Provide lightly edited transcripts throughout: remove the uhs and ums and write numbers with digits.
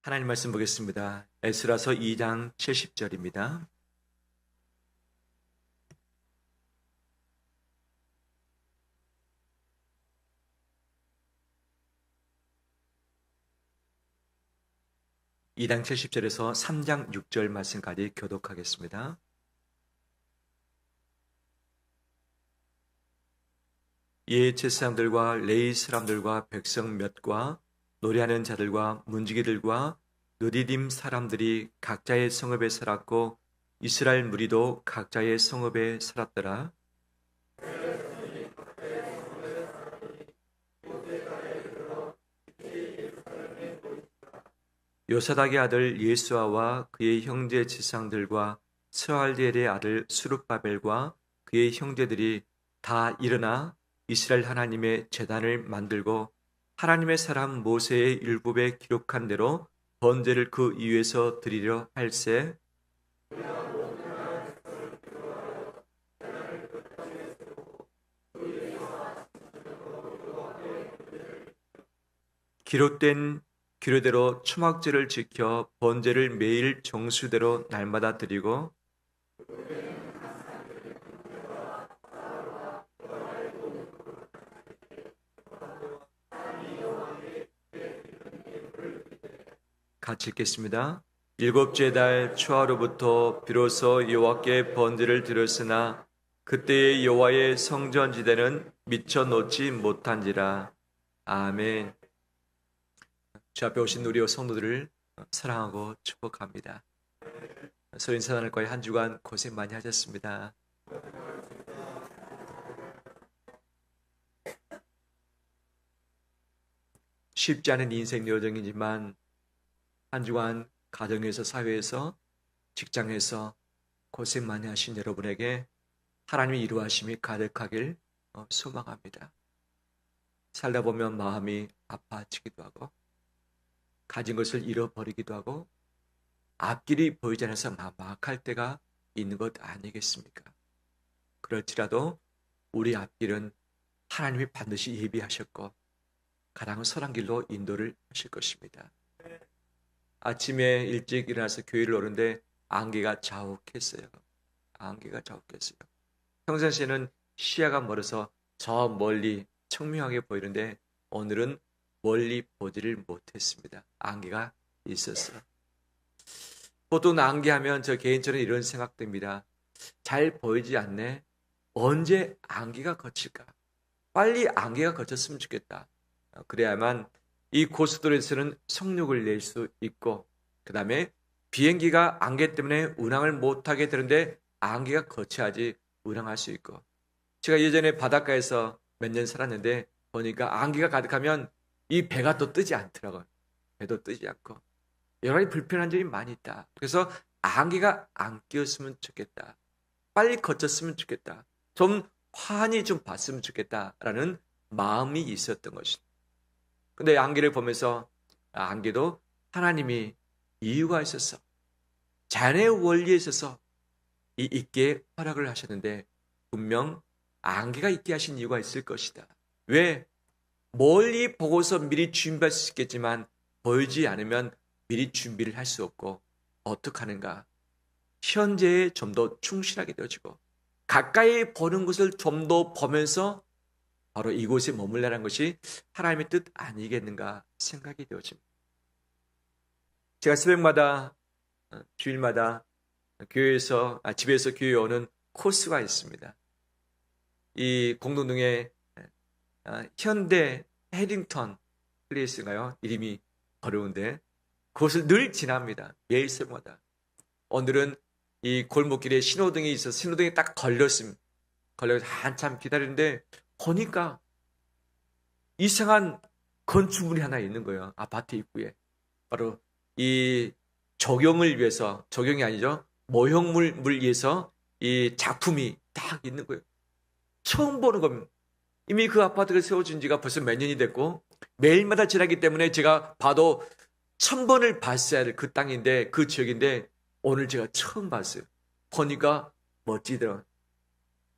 하나님 말씀 보겠습니다. 에스라서 2장 70절입니다. (2장 70절에서) (3장 6절) 말씀까지 교독하겠습니다. 이에 제사장들과 레위 사람들과 백성 몇과 노래하는 자들과 문지기들과 느디딤 사람들이 각자의 성읍에 살았고 이스라엘 무리도 각자의 성읍에 살았더라. 요사닥의 아들 예수아와 그의 형제 지상들과 스알디엘의 아들 수룹바벨과 그의 형제들이 다 일어나 이스라엘 하나님의 제단을 만들고 하나님의 사람 모세의 율법에 기록한 대로 번제를 그 위에서 드리려 할세. 기록된 규례대로 초막제를 지켜 번제를 매일 정수대로 날마다 드리고 같이 읽겠습니다. 일곱째 달 초하루부터 비로소 여호와께 번제를 드렸으나 그때의 여호와의 성전지대는 미쳐 놓지 못한지라. 아멘. 주 앞에 오신 우리 성도들을 사랑하고 축복합니다. 소린 사단을과의 한 주간 고생 많이 하셨습니다. 쉽지 않은 인생 여정이지만 한 주간 가정에서, 사회에서, 직장에서 고생 많이 하신 여러분에게 하나님의 이루하심이 가득하길 소망합니다. 살다 보면 마음이 아파지기도 하고 가진 것을 잃어버리기도 하고 앞길이 보이지 않아서 막막할 때가 있는 것 아니겠습니까? 그럴지라도 우리 앞길은 하나님이 반드시 예비하셨고 가장 선한 길로 인도를 하실 것입니다. 아침에 일찍 일어나서 교회를 오는데 안개가 자욱했어요. 안개가 자욱했어요. 평상시에는 시야가 멀어서 저 멀리 청명하게 보이는데 오늘은 멀리 보지를 못했습니다. 안개가 있었어요. 보통 안개하면 저 개인적으로 이런 생각됩니다. 잘 보이지 않네. 언제 안개가 걷힐까? 빨리 안개가 걷혔으면 좋겠다. 그래야만 이 고속도로에서는 속력을 낼 수 있고 그 다음에 비행기가 안개 때문에 운항을 못하게 되는데 안개가 거쳐야지 운항할 수 있고, 제가 예전에 바닷가에서 몇 년 살았는데 보니까 안개가 가득하면 이 배가 또 뜨지 않더라고요. 배도 뜨지 않고 여러 가지 불편한 점이 많이 있다. 그래서 안개가 안 끼었으면 좋겠다. 빨리 거쳤으면 좋겠다. 좀 환히 좀 봤으면 좋겠다라는 마음이 있었던 것입니다. 근데 안개를 보면서 안개도 하나님이 이유가 있어서 자연의 원리에 있어서 이 있게 허락을 하셨는데 분명 안개가 있게 하신 이유가 있을 것이다. 왜? 멀리 보고서 미리 준비할 수 있겠지만 보이지 않으면 미리 준비를 할 수 없고 어떻게 하는가? 현재에 좀 더 충실하게 되어지고 가까이 보는 것을 좀 더 보면서 바로 이곳에 머물라는 것이 하나님의 뜻 아니겠는가 생각이 되어집니다. 제가 새벽마다 주일마다 집에서 교회에 오는 코스가 있습니다. 이 공동동에 현대 해링턴 플레이스인가요? 이름이 어려운데 그것을 늘 지납니다. 매일 새벽마다. 오늘은 이 골목길에 신호등이 있어서 신호등이 딱 걸렸습니다. 걸려서 한참 기다리는데 보니까 이상한 건축물이 하나 있는 거예요. 아파트 입구에. 바로 이 조경을 위해서, 조경이 아니죠, 모형물 위해서 이 작품이 딱 있는 거예요. 처음 보는 겁니다. 이미 그 아파트가 세워진 지가 벌써 몇 년이 됐고 매일마다 지나기 때문에 제가 봐도 1000번을 봤어야 될 그 땅인데, 그 지역인데 오늘 제가 처음 봤어요. 보니까 멋지더라고요.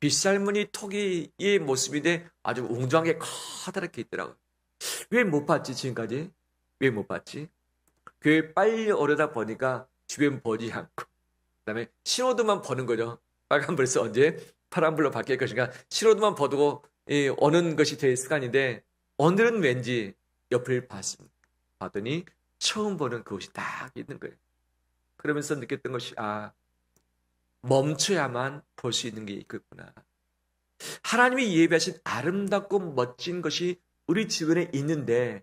빗살무늬 토기의 모습인데 아주 웅장하게 커다랗게 있더라고요. 왜 못 봤지 지금까지? 왜 못 봤지? 교회 빨리 오려다 보니까 주변 보지 않고 그다음에 신호등만 보는 거죠. 빨간불에서 언제 파란불로 바뀔 것인가 신호등만 보고 오는 것이 제 습관인데 오늘은 왠지 옆을 봤더니 처음 보는 그것이 딱 있는 거예요. 그러면서 느꼈던 것이 멈춰야만 볼 수 있는 게 있겠구나. 하나님이 예비하신 아름답고 멋진 것이 우리 주변에 있는데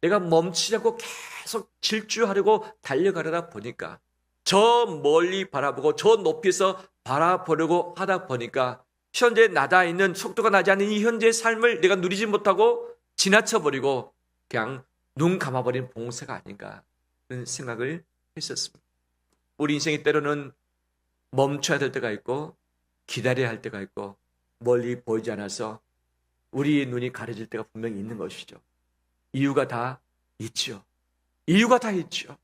내가 멈추지 않고 계속 질주하려고 달려가려다 보니까 저 멀리 바라보고 저 높이에서 바라보려고 하다 보니까 현재 나다 있는 속도가 나지 않는 이 현재의 삶을 내가 누리지 못하고 지나쳐버리고 그냥 눈 감아버린 봉쇄가 아닌가 그런 생각을 했었습니다. 우리 인생이 때로는 멈춰야 될 때가 있고 기다려야 할 때가 있고 멀리 보이지 않아서 우리의 눈이 가려질 때가 분명히 있는 것이죠. 이유가 다 있죠. 이유가 다 있죠.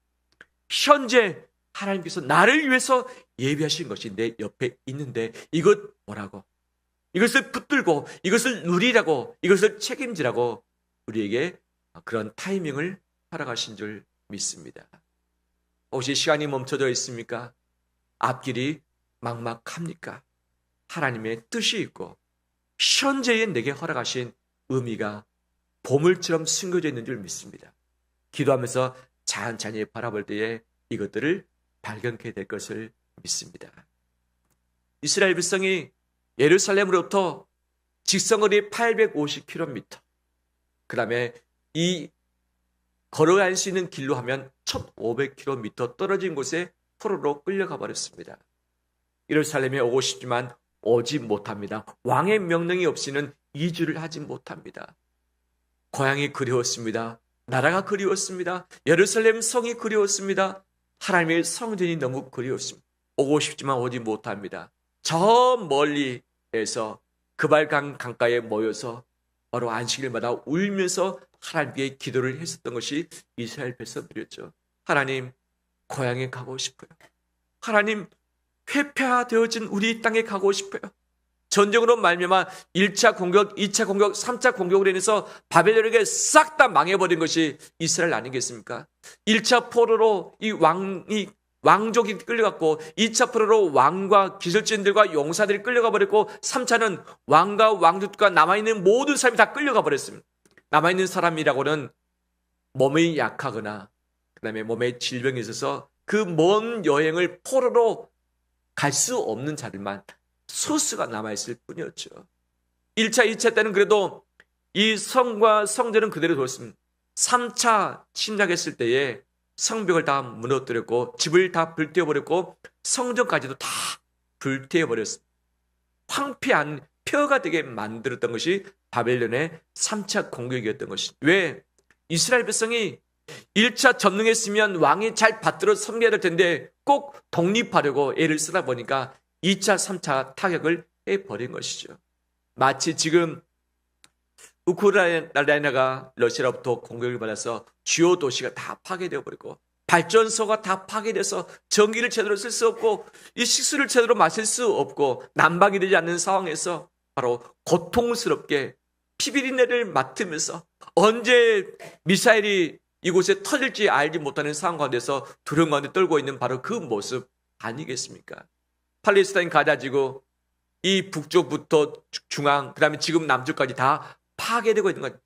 현재 하나님께서 나를 위해서 예비하신 것이 내 옆에 있는데 이것 뭐라고? 이것을 붙들고 이것을 누리라고 이것을 책임지라고 우리에게 그런 타이밍을 허락하신 줄 믿습니다. 혹시 시간이 멈춰져 있습니까? 앞길이 막막합니까? 하나님의 뜻이 있고 현재에 내게 허락하신 의미가 보물처럼 숨겨져 있는 줄 믿습니다. 기도하면서 찬찬히 바라볼 때에 이것들을 발견케 될 것을 믿습니다. 이스라엘 백성이 예루살렘으로부터 직선거리 850km 그 다음에 이 걸어갈 수 있는 길로 하면 1500km 떨어진 곳에 포로로 끌려가 버렸습니다. 예루살렘에 오고 싶지만 오지 못합니다. 왕의 명령이 없이는 이주를 하지 못합니다. 고향이 그리웠습니다. 나라가 그리웠습니다. 예루살렘 성이 그리웠습니다. 하나님의 성전이 너무 그리웠습니다. 오고 싶지만 오지 못합니다. 저 멀리에서 그발강 강가에 모여서 바로 안식일마다 울면서 하나님께 기도를 했었던 것이 이스라엘 백성들이었죠. 하나님, 고향에 가고 싶어요. 하나님, 회폐되어진 우리 땅에 가고 싶어요. 전쟁으로 말미암아 1차 공격, 2차 공격, 3차 공격으로 인해서 바벨론에게 싹 다 망해버린 것이 이스라엘 아니겠습니까? 1차 포로로 이 왕족이 끌려갔고 2차 포로로 왕과 기술진들과 용사들이 끌려가 버렸고 3차는 왕과 왕족과 남아있는 모든 사람이 다 끌려가 버렸습니다. 남아있는 사람이라고는 몸이 약하거나 그 다음에 몸에 질병이 있어서 그 먼 여행을 포로로 갈 수 없는 자들만 소수가 남아있을 뿐이었죠. 1차, 2차 때는 그래도 이 성과 성전은 그대로 뒀습니다. 3차 침략했을 때에 성벽을 다 무너뜨렸고 집을 다 불태워버렸고 성전까지도 다 불태워버렸습니다. 황폐한 폐허가 되게 만들었던 것이 바벨론의 3차 공격이었던 것입니다. 왜? 이스라엘 백성이 1차 점령했으면 왕이 잘 받들어 섬겨야 될 텐데 꼭 독립하려고 애를 쓰다 보니까 2차, 3차 타격을 해버린 것이죠. 마치 지금 우크라이나가 러시아로부터 공격을 받아서 주요 도시가 다 파괴되어 버리고 발전소가 다 파괴돼서 전기를 제대로 쓸 수 없고 이 식수를 제대로 마실 수 없고 난방이 되지 않는 상황에서 바로 고통스럽게 피비린내를 맡으면서 언제 미사일이 이곳에 터질지 알지 못하는 상황 가운데서 두려움 가운데 떨고 있는 바로 그 모습 아니겠습니까? 팔레스타인 가자지구 이 북쪽부터 중앙 그다음에 지금 남쪽까지 다 파괴되고 있는 것.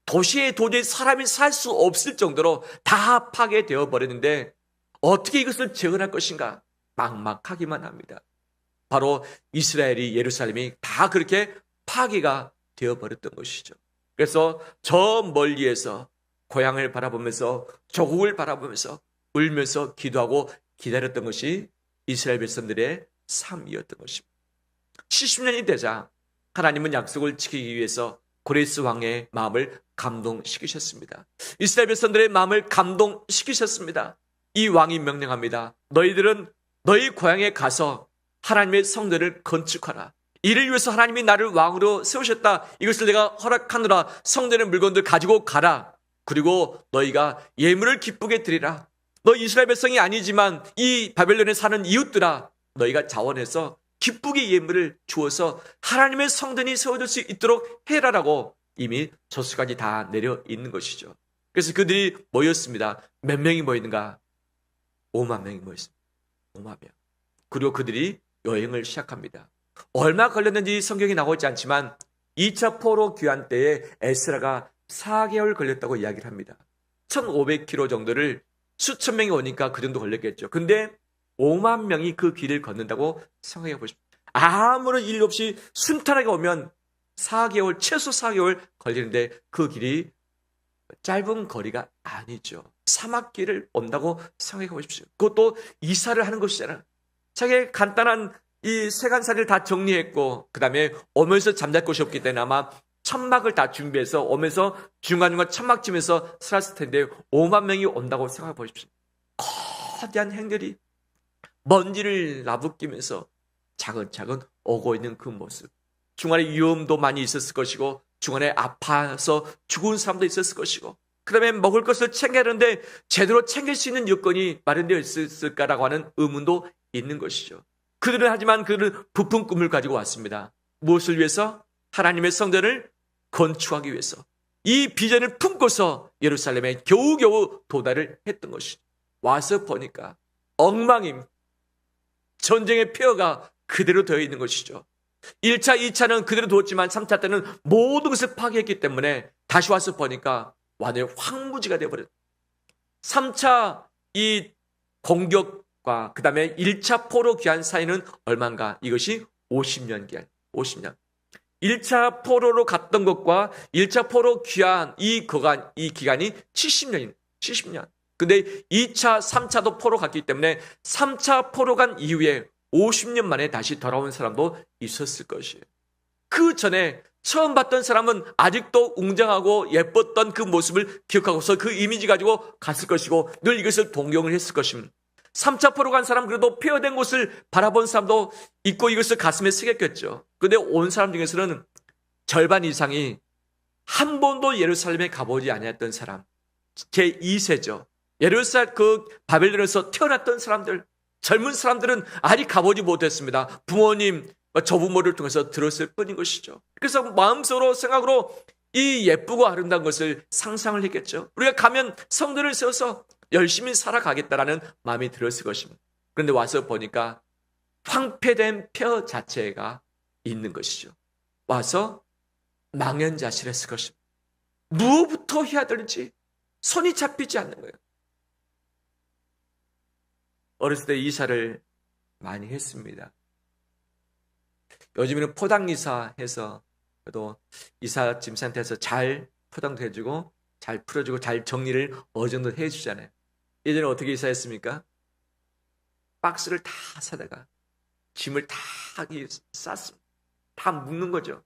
도시에 도저히 사람이 살 수 없을 정도로 다 파괴되어 버렸는데 어떻게 이것을 재건할 것인가? 막막하기만 합니다. 바로 이스라엘이 예루살렘이 다 그렇게 파괴가 되어 버렸던 것이죠. 그래서 저 멀리에서 고향을 바라보면서 조국을 바라보면서 울면서 기도하고 기다렸던 것이 이스라엘 백성들의 삶이었던 것입니다. 70년이 되자 하나님은 약속을 지키기 위해서 고레스 왕의 마음을 감동시키셨습니다. 이스라엘 백성들의 마음을 감동시키셨습니다. 이 왕이 명령합니다. 너희들은 너희 고향에 가서 하나님의 성전을 건축하라. 이를 위해서 하나님이 나를 왕으로 세우셨다. 이것을 내가 허락하노라. 성전의 물건들 가지고 가라. 그리고 너희가 예물을 기쁘게 드리라. 너 이스라엘 백성이 아니지만 이 바벨론에 사는 이웃들아, 너희가 자원해서 기쁘게 예물을 주어서 하나님의 성전이 세워질 수 있도록 해라라고 이미 저수까지 다 내려 있는 것이죠. 그래서 그들이 모였습니다. 몇 명이 모였는가? 5만 명이 모였습니다. 5만 명. 그리고 그들이 여행을 시작합니다. 얼마 걸렸는지 성경이 나오지 않지만 2차 포로 귀환 때에 에스라가 4개월 걸렸다고 이야기를 합니다. 1500km 정도를 수천 명이 오니까 그 정도 걸렸겠죠. 근데 5만 명이 그 길을 걷는다고 생각해 보십시오. 아무런 일 없이 순탄하게 오면 4개월, 최소 4개월 걸리는데 그 길이 짧은 거리가 아니죠. 사막길을 온다고 생각해 보십시오. 그것도 이사를 하는 것이잖아요. 자기 간단한 이 세간살이를 다 정리했고 그 다음에 오면서 잠잘 곳이 없기 때문에 아마 천막을 다 준비해서 오면서 중간중간 천막 치면서 살았을 텐데 5만 명이 온다고 생각해 보십시오. 거대한 행렬이 먼지를 나부끼면서 차근차근 오고 있는 그 모습. 중간에 위험도 많이 있었을 것이고 중간에 아파서 죽은 사람도 있었을 것이고 그 다음에 먹을 것을 챙겨야 하는데 제대로 챙길 수 있는 여건이 마련되어 있을까라고 하는 의문도 있는 것이죠. 그들은 하지만 그들은 부푼 꿈을 가지고 왔습니다. 무엇을 위해서? 하나님의 성전을 건축하기 위해서. 이 비전을 품고서 예루살렘에 겨우겨우 도달을 했던 것이죠. 와서 보니까 엉망임, 전쟁의 폐허가 그대로 되어 있는 것이죠. 1차, 2차는 그대로 두었지만 3차 때는 모든 것을 파괴했기 때문에 다시 와서 보니까 완전히 황무지가 되어버렸어요. 3차 이 공격과 그 다음에 1차 포로 귀환 사이는 얼마인가? 이것이 50년 기간, 50년. 1차 포로로 갔던 것과 1차 포로 귀환 이 기간이 70년입니다. 70년. 근데 2차, 3차도 포로 갔기 때문에 3차 포로 간 이후에 50년 만에 다시 돌아온 사람도 있었을 것이에요. 그 전에 처음 봤던 사람은 아직도 웅장하고 예뻤던 그 모습을 기억하고서 그 이미지 가지고 갔을 것이고 늘 이것을 동경을 했을 것입니다. 3차 포로 간 사람 그래도 폐허된 곳을 바라본 사람도 있고 이것을 가슴에 새겼겠죠. 그런데 온 사람 중에서는 절반 이상이 한 번도 예루살렘에 가보지 않았던 사람, 제2세죠. 예루살렘 그 바벨론에서 태어났던 사람들, 젊은 사람들은 아직 가보지 못했습니다. 부모님, 조부모를 통해서 들었을 뿐인 것이죠. 그래서 마음속으로 생각으로 이 예쁘고 아름다운 것을 상상을 했겠죠. 우리가 가면 성전을 세워서 열심히 살아가겠다라는 마음이 들었을 것입니다. 그런데 와서 보니까 황폐된 뼈 자체가 있는 것이죠. 와서 망연자실했을 것입니다. 무엇부터 해야 될지 손이 잡히지 않는 거예요. 어렸을 때 이사를 많이 했습니다. 요즘에는 포당 이사해서 그래도 이사 짐센터에서 잘 포장도 해주고 잘 풀어주고 잘 정리를 어느 정도 해주잖아요. 예전에 어떻게 이사했습니까? 박스를 다 사다가 짐을 다 쌌습니다. 다 묶는 거죠.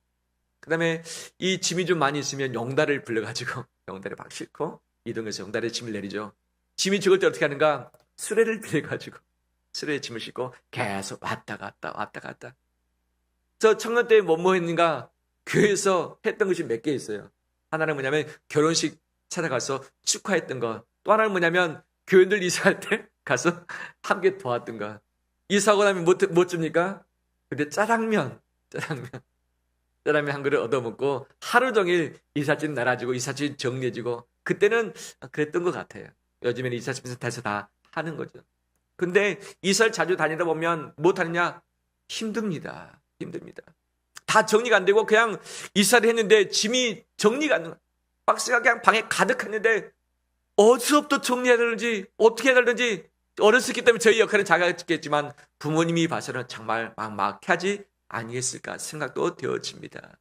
그 다음에 이 짐이 좀 많이 있으면 용달을 불러가지고 용달에 막 싣고 이동해서 용달에 짐을 내리죠. 짐이 적을 때 어떻게 하는가? 수레를 빌려가지고 수레에 짐을 싣고 계속 왔다 갔다. 저 청년 때 뭐 했는가? 교회에서 했던 것이 몇 개 있어요. 하나는 뭐냐면 결혼식 찾아가서 축하했던 거. 또 하나는 뭐냐면 교회들 이사할 때 가서 함께 도왔던 거. 이사하고 나면 뭐 줍니까? 근데 짜장면 한 그릇 얻어먹고 하루 종일 이삿짐 날아주고 이삿짐 정리해주고 그때는 그랬던 것 같아요. 요즘에는 이삿짐 센터에서 다 하는 거죠. 근데 이사를 자주 다니다 보면 못하느냐? 힘듭니다. 다 정리가 안 되고 그냥 이사를 했는데 짐이 정리가 안 되고 박스가 그냥 방에 가득했는데 어디서부터 정리해야 되는지 어떻게 해야 되는지 어렸었기 때문에 저희 역할은 작았겠지만 부모님이 봐서는 정말 막막하지 아니겠을까 생각도 되어집니다.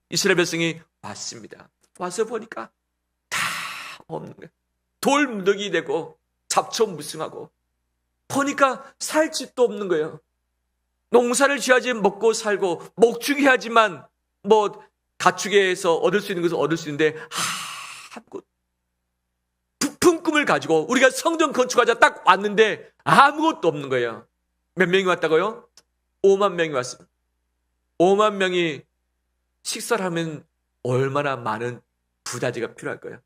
이스라엘 백성이 왔습니다. 와서 보니까 다 없는 거예요. 돌무더기 되고 잡초무승하고 보니까 살 집도 없는 거예요. 농사를 지어야지 먹고 살고 목축이 해야지만 뭐 가축에서 얻을 수 있는 것을 얻을 수 있는데 아무것도 부푼 꿈을 가지고 우리가 성전 건축하자 딱 왔는데 아무것도 없는 거예요. 몇 명이 왔다고요? 5만 명이 왔습니다. 5만 명이 식사를 하면 얼마나 많은 부자재가 필요할 거예요.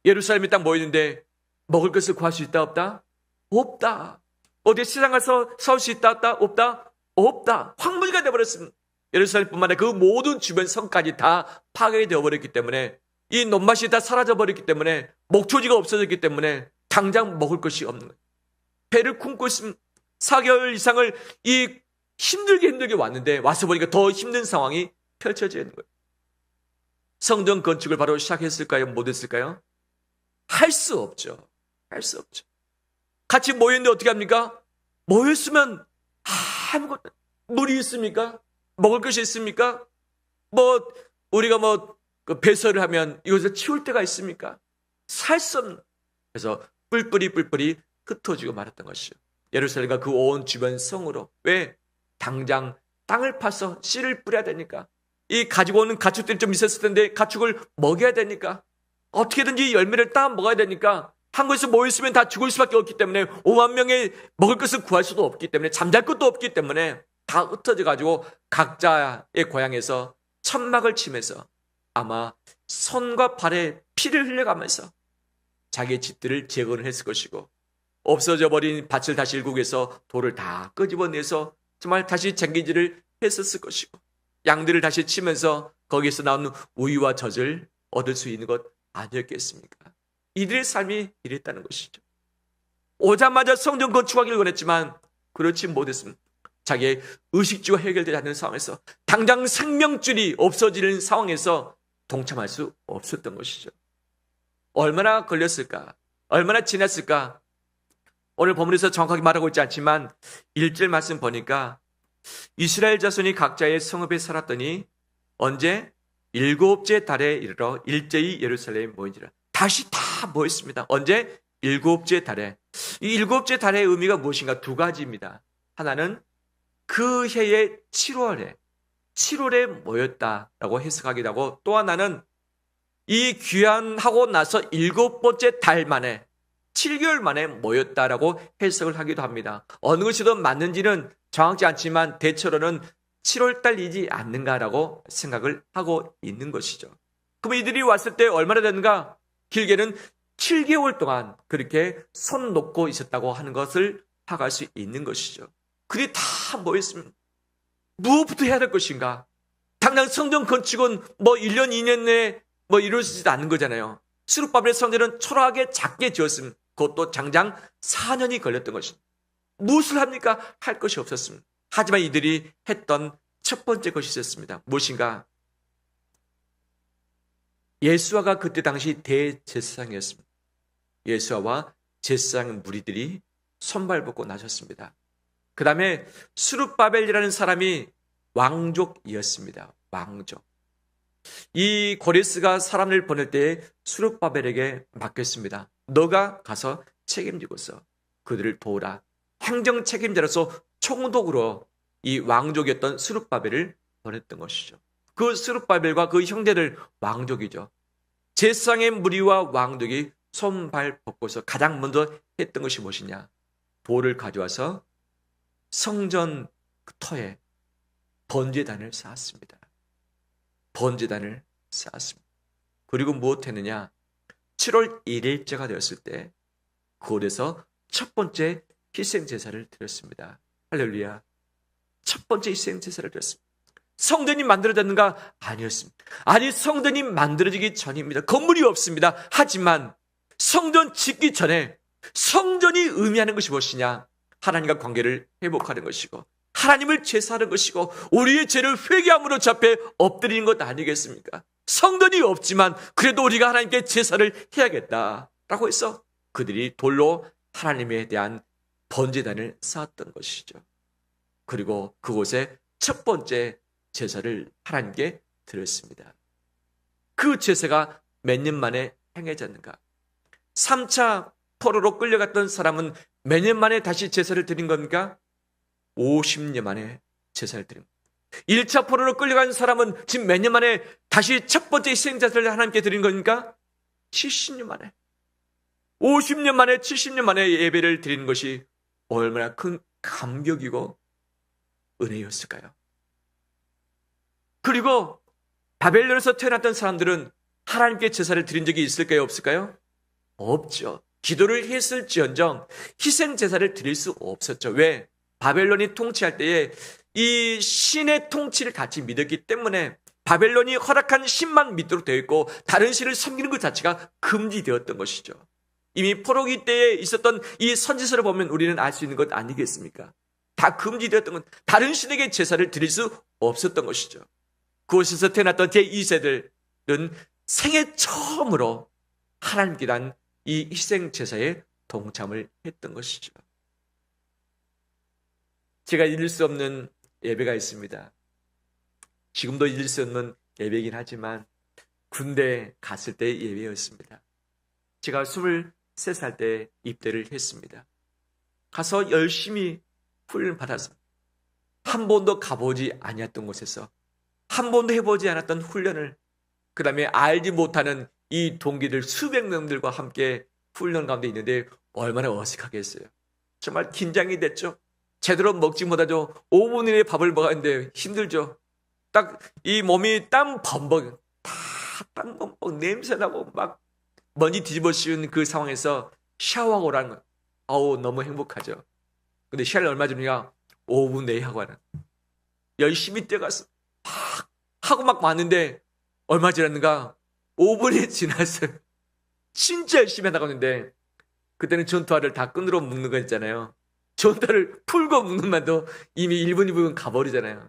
예루살렘에 딱 모이는데 먹을 것을 구할 수 있다 없다? 없다. 어디 시장 가서 사올 수 있다 없다? 없다. 황무지가 되어버렸습니다. 예루살렘뿐만 아니라 그 모든 주변 성까지 다 파괴되어 버렸기 때문에 이 논밭이 다 사라져버렸기 때문에, 목초지가 없어졌기 때문에 당장 먹을 것이 없는 거예요. 배를 굶고 있으면 4개월 이상을 이 힘들게 왔는데 와서 보니까 더 힘든 상황이 펼쳐져 있는 거예요. 성전 건축을 바로 시작했을까요? 못했을까요? 할 수 없죠. 할 수 없죠. 같이 모였는데 어떻게 합니까? 모였으면 아무것도, 물이 있습니까? 먹을 것이 있습니까? 우리가 그 배설을 하면 이것을 치울 데가 있습니까? 살 수 없는. 그래서 뿔뿔이 흩어지고 말았던 것이죠. 예루살렘과 그 온 주변 성으로. 왜? 당장 땅을 파서 씨를 뿌려야 되니까. 이 가지고 오는 가축들이 좀 있었을 텐데 가축을 먹여야 되니까. 어떻게든지 열매를 따 먹어야 되니까. 한 곳에서 모였으면 다 죽을 수밖에 없기 때문에, 5만 명의 먹을 것을 구할 수도 없기 때문에, 잠잘 것도 없기 때문에 다 흩어져 가지고 각자의 고향에서 천막을 치면서 아마 손과 발에 피를 흘려가면서 자기의 집들을 재건을 했을 것이고, 없어져 버린 밭을 다시 일구해서 돌을 다 끄집어내서 정말 다시 쟁기질을 했었을 것이고, 양들을 다시 치면서 거기에서 나오는 우유와 젖을 얻을 수 있는 것 아니었겠습니까? 이들의 삶이 이랬다는 것이죠. 오자마자 성전 건축하기를 원했지만 그렇지 못했습니다. 자기의 의식주가 해결되지 않는 상황에서, 당장 생명줄이 없어지는 상황에서 동참할 수 없었던 것이죠. 얼마나 걸렸을까? 얼마나 지났을까? 오늘 본문에서 정확하게 말하고 있지 않지만 1절 말씀 보니까 이스라엘 자손이 각자의 성읍에 살았더니 언제? 7째 달에 이르러 일제히 예루살렘에 모이니라. 다시 다 모였습니다. 언제? 7째 달에. 이 7째 달의 의미가 무엇인가? 2가지입니다. 하나는 그 해의 7월에 모였다라고 해석하기도 하고, 또 하나는 이 귀환하고 나서 7번째 달 만에, 7개월 만에 모였다라고 해석을 하기도 합니다. 어느 것이 더 맞는지는 정확지 않지만 대체로는 7월달이지 않는가라고 생각을 하고 있는 것이죠. 그럼 이들이 왔을 때 얼마나 됐는가? 길게는 7개월 동안 그렇게 손 놓고 있었다고 하는 것을 파악할 수 있는 것이죠. 그들이 다 모였으면 무엇부터 해야 될 것인가? 당장 성전 건축은 1년, 2년 내에 이루어지지 않는 거잖아요. 스룹바벨의 성전은 초라하게 작게 지었으면 그것도 장장 4년이 걸렸던 것입니다. 무엇을 합니까? 할 것이 없었습니다. 하지만 이들이 했던 첫 번째 것이 있었습니다. 무엇인가? 예수아가 그때 당시 대제사장이었습니다. 예수아와 제사장 무리들이 손발 벗고 나섰습니다. 그 다음에 스룹바벨이라는 사람이 왕족이었습니다. 왕족. 이 고레스가 사람을 보낼 때에 스룹바벨에게 맡겼습니다. 너가 가서 책임지고서 그들을 도우라. 행정 책임자로서 총독으로 이 왕족이었던 스룹바벨을 보냈던 것이죠. 그 스룹바벨과 그 형제들 왕족이죠. 제사장의 무리와 왕족이 손발 벗고서 가장 먼저 했던 것이 무엇이냐? 돌을 가져와서 성전 터에 번제단을 쌓았습니다. 번제단을 쌓았습니다. 그리고 무엇 했느냐? 7월 1일째가 되었을 때 그곳에서 첫 번째 희생제사를 드렸습니다. 할렐루야. 첫 번째 희생제사를 드렸습니다. 성전이 만들어졌는가? 아니었습니다. 아니, 성전이 만들어지기 전입니다. 건물이 없습니다. 하지만 성전 짓기 전에 성전이 의미하는 것이 무엇이냐? 하나님과 관계를 회복하는 것이고, 하나님을 제사하는 것이고, 우리의 죄를 회개함으로 주 앞에 엎드리는 것 아니겠습니까? 성전이 없지만 그래도 우리가 하나님께 제사를 해야겠다라고 해서 그들이 돌로 하나님에 대한 번제단을 쌓았던 것이죠. 그리고 그곳에 첫 번째 제사를 하나님께 드렸습니다. 그 제사가 몇 년 만에 행해졌는가? 3차 포로로 끌려갔던 사람은 몇 년 만에 다시 제사를 드린 겁니까? 50년 만에 제사를 드린 겁니다. 1차 포로로 끌려간 사람은 지금 몇 년 만에 다시 첫 번째 희생제사를 하나님께 드린 겁니까? 70년 만에. 50년 만에 70년 만에 예배를 드리는 것이 얼마나 큰 감격이고 은혜였을까요? 그리고 바벨론에서 태어났던 사람들은 하나님께 제사를 드린 적이 있을까요? 없을까요? 없죠. 기도를 했을지언정 희생 제사를 드릴 수 없었죠. 왜? 바벨론이 통치할 때에 이 신의 통치를 같이 믿었기 때문에 바벨론이 허락한 신만 믿도록 되어 있고 다른 신을 섬기는 것 자체가 금지되었던 것이죠. 이미 포로기 때에 있었던 이 선지서를 보면 우리는 알 수 있는 것 아니겠습니까? 다 금지되었던 것, 다른 신에게 제사를 드릴 수 없었던 것이죠. 그곳에서 태어났던 제2세들은 생애 처음으로 하나님께 단 이 희생 제사에 동참을 했던 것이죠. 제가 잊을 수 없는 예배가 있습니다. 지금도 잊을 수 없는 예배이긴 하지만 군대 갔을 때의 예배였습니다. 제가 23살 때 입대를 했습니다. 가서 열심히 훈련을 받아서 한 번도 가보지 아니었던 곳에서 한 번도 해보지 않았던 훈련을, 그 다음에 알지 못하는 이 동기들 수백 명들과 함께 훈련 가운데 있는데 얼마나 어색하겠어요. 정말 긴장이 됐죠. 제대로 먹지 못하죠. 5분 이내에 밥을 먹었는데 힘들죠. 딱 이 몸이 땀 범벅, 다 땀 범벅 냄새나고 막 먼지 뒤집어 씌운 그 상황에서 샤워하고 오라는 거예요. 아우, 너무 행복하죠. 근데 샤워를 얼마 전이냐? 5분 내에 하고 하는. 열심히 뛰어가서 막 하고 막 왔는데 얼마 지났는가? 5분이 지났어요. 진짜 열심히 나가는데 그때는 전투화를 다 끈으로 묶는 거 있잖아요. 전투화를 풀고 묶는 만도 이미 1분, 2분 가버리잖아요.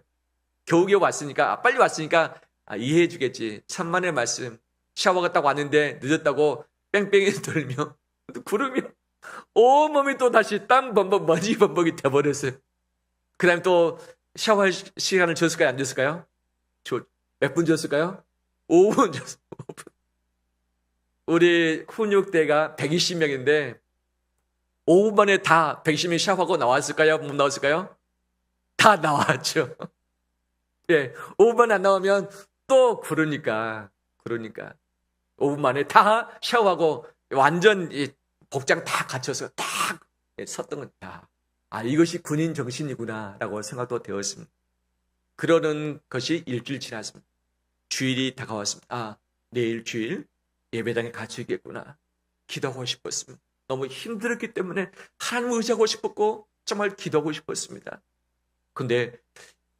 겨우겨우 왔으니까, 빨리 왔으니까 이해해 주겠지. 천만의 말씀. 샤워가 딱 왔는데 늦었다고 뺑뺑이 돌며 구르며 온몸이 또 다시 땀 범벅, 먼지 범벅이 돼버렸어요. 그 다음에 또 샤워할 시간을 줬을까요? 안 줬을까요? 몇 분 줬을까요? 5분 줬어요. 5분. 우리 훈육대가 120명인데 5분 만에 다 120명이 샤워하고 나왔을까요? 못 나왔을까요? 다 나왔죠. 예, 5분 안 나오면 또 그러니까 5분 만에 다 샤워하고 완전 이 복장 다 갖춰서 딱 섰던 건, 이것이 군인 정신이구나라고 생각도 되었습니다. 그러는 것이 일주일 지났습니다. 주일이 다가왔습니다. 내일 주일 예배당에 같이 있겠구나. 기도하고 싶었습니다. 너무 힘들었기 때문에 하나님을 의지하고 싶었고 정말 기도하고 싶었습니다. 근데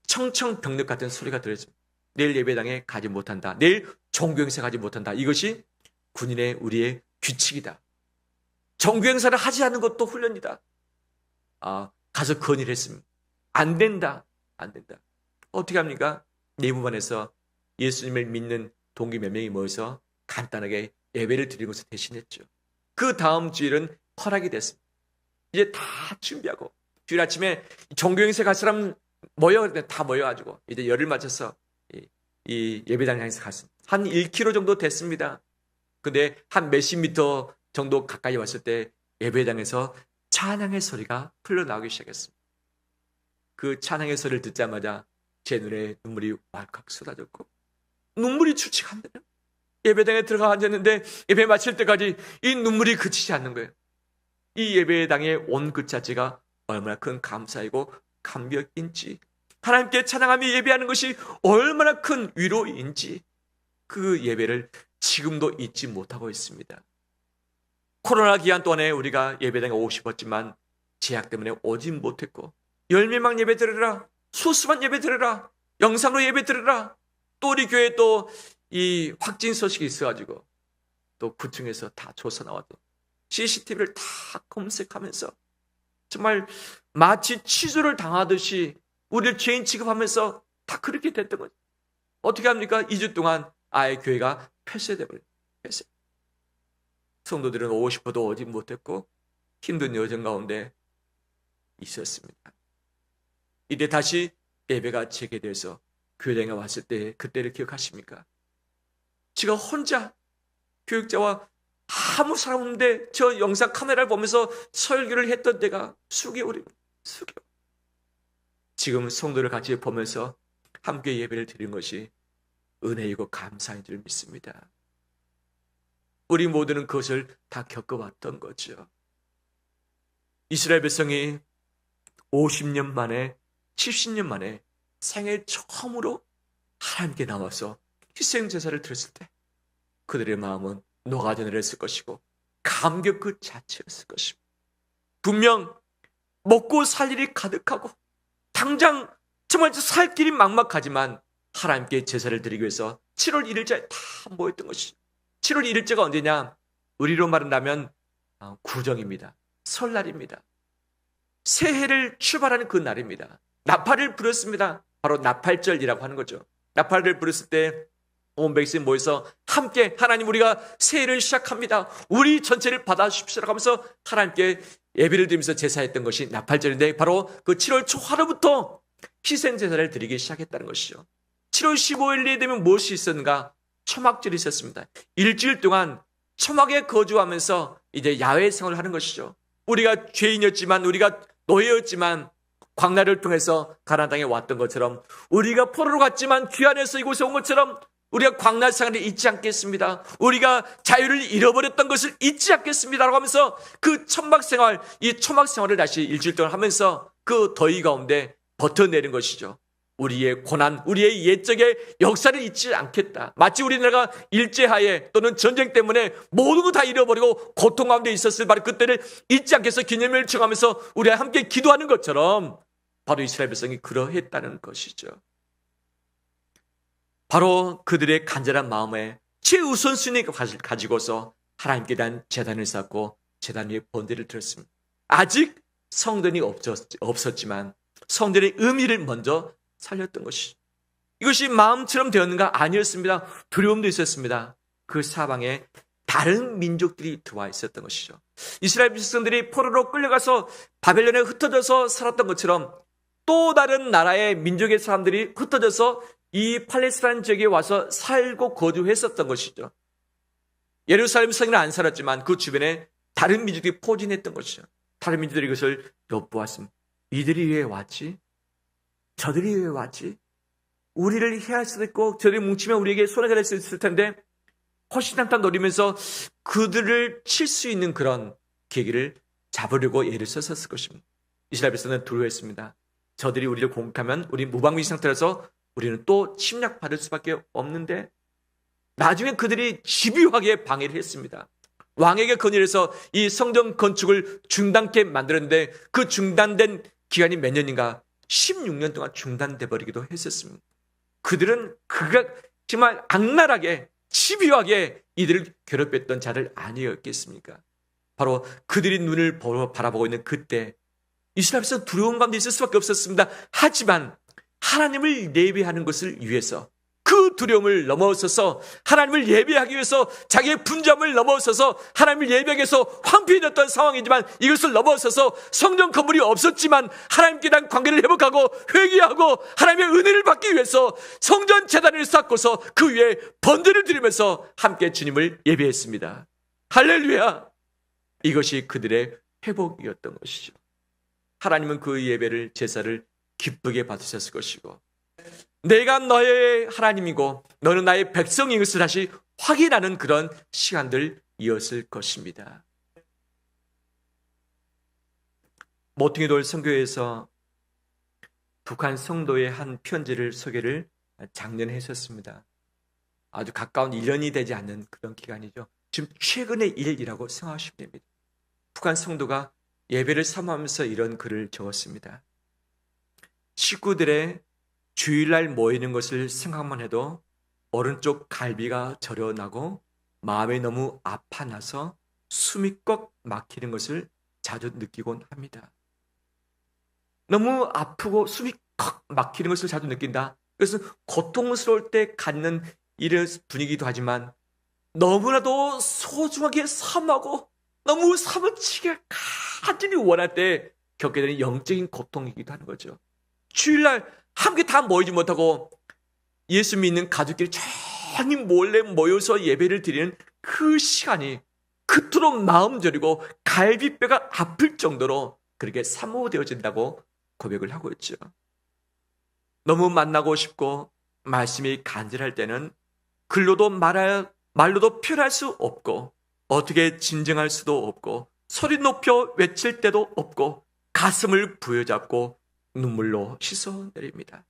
청청병력 같은 소리가 들렸습니다. 내일 예배당에 가지 못한다. 내일 종교행사 가지 못한다. 이것이 군인의 우리의 규칙이다. 종교행사를 하지 않는 것도 훈련이다. 가서 건의를 했습니다. 안 된다. 어떻게 합니까? 내무반에서 예수님을 믿는 동기 몇 명이 모여서 간단하게 예배를 드리는 것을 대신했죠. 그 다음 주일은 허락이 됐습니다. 이제 다 준비하고 주일 아침에 종교행사 갈 사람 다 모여가지고 이제 열을 맞춰서 이 예배당 향해서 갔습니다. 한 1km 정도 됐습니다. 근데 한 몇십 미터 정도 가까이 왔을 때 예배당에서 찬양의 소리가 흘러나오기 시작했습니다. 그 찬양의 소리를 듣자마자 제 눈에 눈물이 왈칵 쏟아졌고 눈물이 주치가 안 되네요. 예배당에 들어가 앉았는데 예배 마칠 때까지 이 눈물이 그치지 않는 거예요. 이 예배당에 온 그 자체가 얼마나 큰 감사이고 감격인지, 하나님께 찬양하며 예배하는 것이 얼마나 큰 위로인지 그 예배를 지금도 잊지 못하고 있습니다. 코로나 기간 동안에 우리가 예배당에 오고 싶었지만 제약 때문에 오지 못했고, 열매막 예배 드리라, 수수만 예배 드리라, 영상으로 예배 드리라, 또 우리 교회에 또 이 확진 소식이 있어가지고 또 구층에서 다 조사 나와도 CCTV를 다 검색하면서 정말 마치 취조를 당하듯이 우리를 죄인 취급하면서 다 그렇게 됐던 거죠. 어떻게 합니까? 2주 동안 아예 교회가 폐쇄돼버려요. 폐쇄. 성도들은 오고 싶어도 오지 못했고 힘든 여정 가운데 있었습니다. 이때 다시 예배가 재개돼서 교회당에 왔을 때 그때를 기억하십니까? 제가 혼자 교육자와 아무 사람 없는데 저 영상 카메라를 보면서 설교를 했던 때가 수개월입니다. 수개월. 지금 성도를 같이 보면서 함께 예배를 드린 것이 은혜이고 감사인 줄 믿습니다. 우리 모두는 그것을 다 겪어왔던 거죠. 이스라엘 백성이 50년 만에 70년 만에 생애 처음으로 하나님께 나와서 희생제사를 드렸을 때 그들의 마음은 녹아져 내렸을 것이고 감격 그 자체였을 것입니다. 분명 먹고 살 일이 가득하고 당장 정말 살 길이 막막하지만 하나님께 제사를 드리기 위해서 7월 1일째 다 모였던 것이죠. 7월 1일째가 언제냐? 우리로 말한다면 구정입니다. 설날입니다. 새해를 출발하는 그 날입니다. 나팔을 불었습니다. 바로 나팔절이라고 하는 거죠. 나팔을 불었을 때 온 백성이 모여서 함께 하나님 우리가 새해를 시작합니다. 우리 전체를 받아주십시오라고 하면서 하나님께 예배를 드리면서 제사했던 것이 나팔절인데 바로 그 7월 초하루부터 희생제사를 드리기 시작했다는 것이죠. 7월 15일이 되면 무엇이 있었는가? 초막절이 있었습니다. 일주일 동안 초막에 거주하면서 이제 야외 생활을 하는 것이죠. 우리가 죄인이었지만 우리가 노예였지만 광야를 통해서 가나안 땅에 왔던 것처럼 우리가 포로로 갔지만 귀환해서 이곳에 온 것처럼 우리가 광야 생활을 잊지 않겠습니다. 우리가 자유를 잃어버렸던 것을 잊지 않겠습니다라고 하면서 그 천막 생활, 이 초막 생활을 다시 일주일 동안 하면서 그 더위 가운데 버텨내는 것이죠. 우리의 고난, 우리의 옛적의 역사를 잊지 않겠다. 마치 우리나라가 일제하에 또는 전쟁 때문에 모든 거 다 잃어버리고 고통 가운데 있었을 바로 그때를 잊지 않겠어 기념일을 청하면서 우리가 함께 기도하는 것처럼 바로 이스라엘 백성이 그러했다는 것이죠. 바로 그들의 간절한 마음에 최우선순위를 가지고서 하나님께 대한 제단을 쌓고 제단 위에 번제를 드렸습니다. 아직 성전이 없었지만 성전의 의미를 먼저 살렸던 것이죠. 이것이 마음처럼 되었는가? 아니었습니다. 두려움도 있었습니다. 그 사방에 다른 민족들이 들어와 있었던 것이죠. 이스라엘 백성들이 포로로 끌려가서 바벨론에 흩어져서 살았던 것처럼 또 다른 나라의 민족의 사람들이 흩어져서 이 팔레스타인 지역에 와서 살고 거주했었던 것이죠. 예루살렘 성에는 안 살았지만 그 주변에 다른 민족들이 포진했던 것이죠. 다른 민족들이 이것을 엿보았습니다. 이들이 왜 왔지? 저들이 왜 왔지? 우리를 해할 수도 있고 저들이 뭉치면 우리에게 손해가 될 수 있을 텐데 호시탐탐 노리면서 그들을 칠 수 있는 그런 계기를 잡으려고 애를 썼을 것입니다. 이스라엘 백성은 두려워했습니다. 저들이 우리를 공격하면 우리 무방비 상태라서 우리는 또 침략받을 수밖에 없는데 나중에 그들이 집요하게 방해를 했습니다. 왕에게 건의해서 이 성전 건축을 중단케 만들었는데 그 중단된 기간이 몇 년인가? 16년 동안 중단돼 버리기도 했었습니다. 그들은 그가 정말 악랄하게 집요하게 이들을 괴롭혔던 자를 아니었겠습니까? 바로 그들이 눈을 바라보고 있는 그때 이스라엘 백성은 두려운 가운데 있을 수밖에 없었습니다. 하지만 하나님을 예배하는 것을 위해서 그 두려움을 넘어서서 하나님을 예배하기 위해서 자기의 분주함을 넘어서서 하나님을 예배하기 위해서 황폐해졌던 상황이지만 이것을 넘어서서 성전 건물이 없었지만 하나님께 대한 관계를 회복하고 회개하고 하나님의 은혜를 받기 위해서 성전 제단을 쌓고서 그 위에 번제를 드리면서 함께 주님을 예배했습니다. 할렐루야! 이것이 그들의 회복이었던 것이죠. 하나님은 그 예배를 제사를 기쁘게 받으셨을 것이고 내가 너의 하나님이고 너는 나의 백성인 것을 다시 확인하는 그런 시간들이었을 것입니다. 모퉁이돌 선교회에서 북한 성도의 한 편지를 소개를 작년에 했었습니다. 아주 가까운 1년이 되지 않는 그런 기간이죠. 지금 최근의 일이라고 생각하시면 됩니다. 북한 성도가 예배를 사모하면서 이런 글을 적었습니다. 식구들의 주일날 모이는 것을 생각만 해도 오른쪽 갈비가 저려나고 마음이 너무 아파나서 숨이 꽉 막히는 것을 자주 느끼곤 합니다. 너무 아프고 숨이 꽉 막히는 것을 자주 느낀다. 그래서 고통스러울 때 갖는 이런 분위기도 하지만 너무나도 소중하게 사모하고 너무 사무치게 간절히 원할 때 겪게 되는 영적인 고통이기도 하는 거죠. 주일날 함께 다 모이지 못하고 예수 믿는 가족끼리 조용히 몰래 모여서 예배를 드리는 그 시간이 그토록 마음 저리고 갈비뼈가 아플 정도로 그렇게 사모되어진다고 고백을 하고 있죠. 너무 만나고 싶고 말씀이 간절할 때는 글로도 말로도 표현할 수 없고 어떻게 진정할 수도 없고 소리 높여 외칠 때도 없고 가슴을 부여잡고 눈물로 씻어내립니다.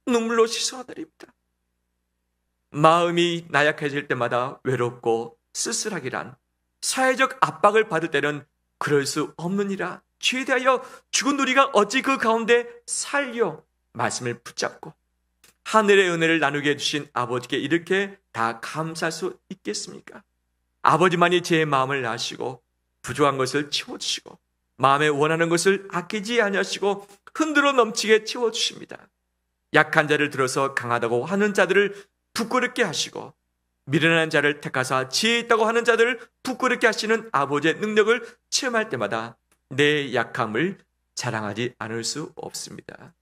눈물로 씻어내립니다. 마음이 나약해질 때마다 외롭고 쓸쓸하기란 사회적 압박을 받을 때는 그럴 수 없느니라. 죄에 대하여 죽은 우리가 어찌 그 가운데 살려 말씀을 붙잡고 하늘의 은혜를 나누게 해주신 아버지께 이렇게 다 감사할 수 있겠습니까? 아버지만이 제 마음을 아시고 부족한 것을 채워주시고 마음에 원하는 것을 아끼지 아니하시고 흔들어 넘치게 채워주십니다. 약한 자를 들어서 강하다고 하는 자들을 부끄럽게 하시고 미련한 자를 택하사 지혜 있다고 하는 자들을 부끄럽게 하시는 아버지의 능력을 체험할 때마다 내 약함을 자랑하지 않을 수 없습니다.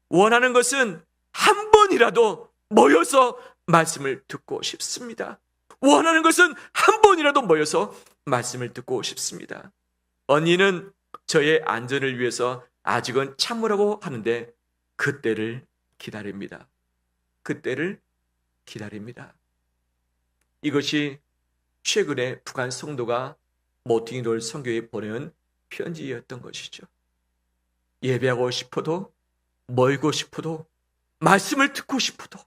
원하는 것은 한 번이라도 모여서 말씀을 듣고 싶습니다. 원하는 것은 한 번이라도 모여서 말씀을 듣고 싶습니다. 언니는 저의 안전을 위해서 아직은 참으라고 하는데 그때를 기다립니다. 그때를 기다립니다. 이것이 최근에 북한 성도가 모팅이돌 선교에 보내온 편지였던 것이죠. 예배하고 싶어도 모이고 싶어도 말씀을 듣고 싶어도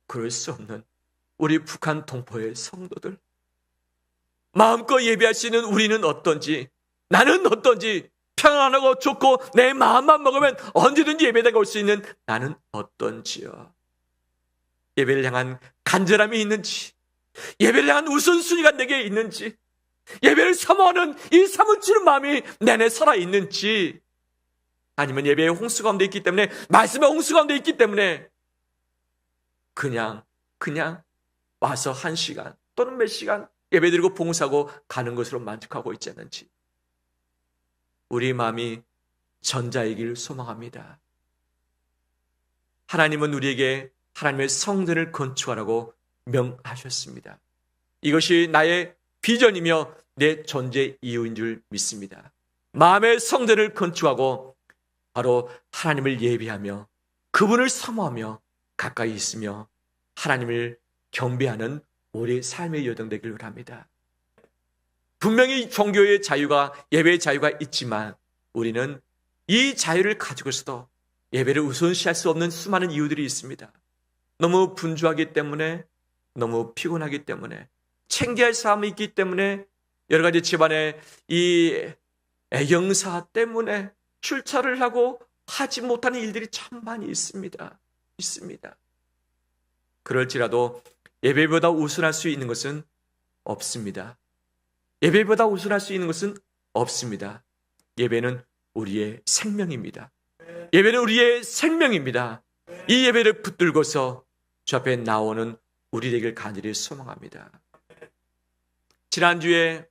그럴 수 없는 우리 북한 동포의 성도들, 마음껏 예배할 수 있는 우리는 어떤지, 나는 어떤지, 평안하고 좋고 내 마음만 먹으면 언제든지 예배당에 올 수 있는 나는 어떤지요. 예배를 향한 간절함이 있는지, 예배를 향한 우선순위가 내게 있는지, 예배를 사모하는 이 사무치는 마음이 내 안에 살아있는지, 아니면 예배의 홍수 가운데 있기 때문에, 말씀의 홍수 가운데 있기 때문에 그냥 와서 1시간 또는 몇 시간 예배드리고 봉사하고 가는 것으로 만족하고 있지 않는지, 우리 마음이 전자이길 소망합니다. 하나님은 우리에게 하나님의 성전을 건축하라고 명하셨습니다. 이것이 나의 비전이며 내 존재 이유인 줄 믿습니다. 마음의 성전을 건축하고 바로 하나님을 예배하며 그분을 사모하며 가까이 있으며 하나님을 경배하는 우리 삶의 여정 되기를 바랍니다. 분명히 종교의 자유가, 예배의 자유가 있지만 우리는 이 자유를 가지고서도 예배를 우선시할 수 없는 수많은 이유들이 있습니다. 너무 분주하기 때문에, 너무 피곤하기 때문에, 챙겨야 할 사람이 있기 때문에, 여러 가지 집안의 이 애경사 때문에 출차를 하고 하지 못하는 일들이 참 많이 있습니다. 그럴지라도 예배보다 우선할 수 있는 것은 없습니다. 예배보다 우선할 수 있는 것은 없습니다. 예배는 우리의 생명입니다. 예배는 우리의 생명입니다. 이 예배를 붙들고서 주 앞에 나오는 우리 되길 간절히 소망합니다. 지난주에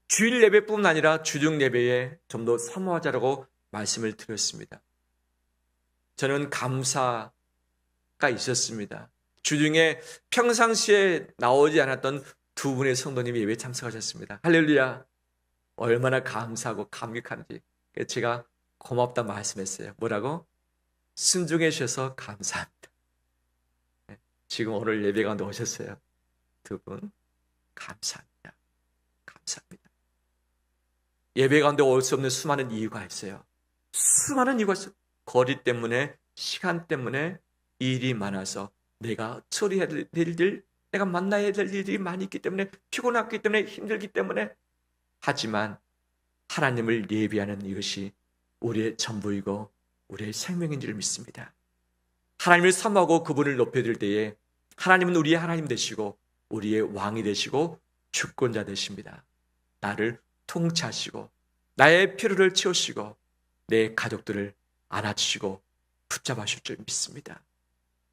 주일 예배뿐만 아니라 주중 예배에 좀 더 사모하자라고 말씀을 드렸습니다. 저는 감사가 있었습니다. 주중에 평상시에 나오지 않았던 두 분의 성도님이 예배에 참석하셨습니다. 할렐루야! 얼마나 감사하고 감격한지 제가 고맙다 말씀했어요. 뭐라고? 순종해 주셔서 감사합니다. 지금 오늘 예배 가운데 오셨어요. 두 분 감사합니다. 감사합니다. 예배 가운데 올 수 없는 수많은 이유가 있어요. 수많은 이유가 있어요. 거리 때문에, 시간 때문에, 일이 많아서 내가 처리해야 될 일들, 내가 만나야 될 일들이 많이 있기 때문에, 피곤하기 때문에, 힘들기 때문에, 하지만 하나님을 예배하는 이것이 우리의 전부이고 우리의 생명인 줄 믿습니다. 하나님을 사모하고 그분을 높여드릴 때에 하나님은 우리의 하나님 되시고 우리의 왕이 되시고 주권자 되십니다. 나를 통치하시고 나의 필요를 채우시고 내 가족들을 안아주시고 붙잡아 주실 줄 믿습니다.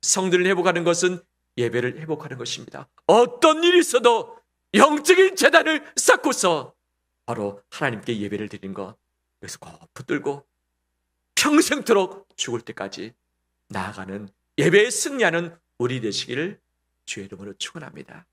성전을 회복하는 것은 예배를 회복하는 것입니다. 어떤 일이 있어도 영적인 재단을 쌓고서 바로 하나님께 예배를 드리는 것, 여기서 꼭 붙들고 평생토록 죽을 때까지 나아가는 예배에 승리하는 우리 되시기를 주의 이름으로 축원합니다.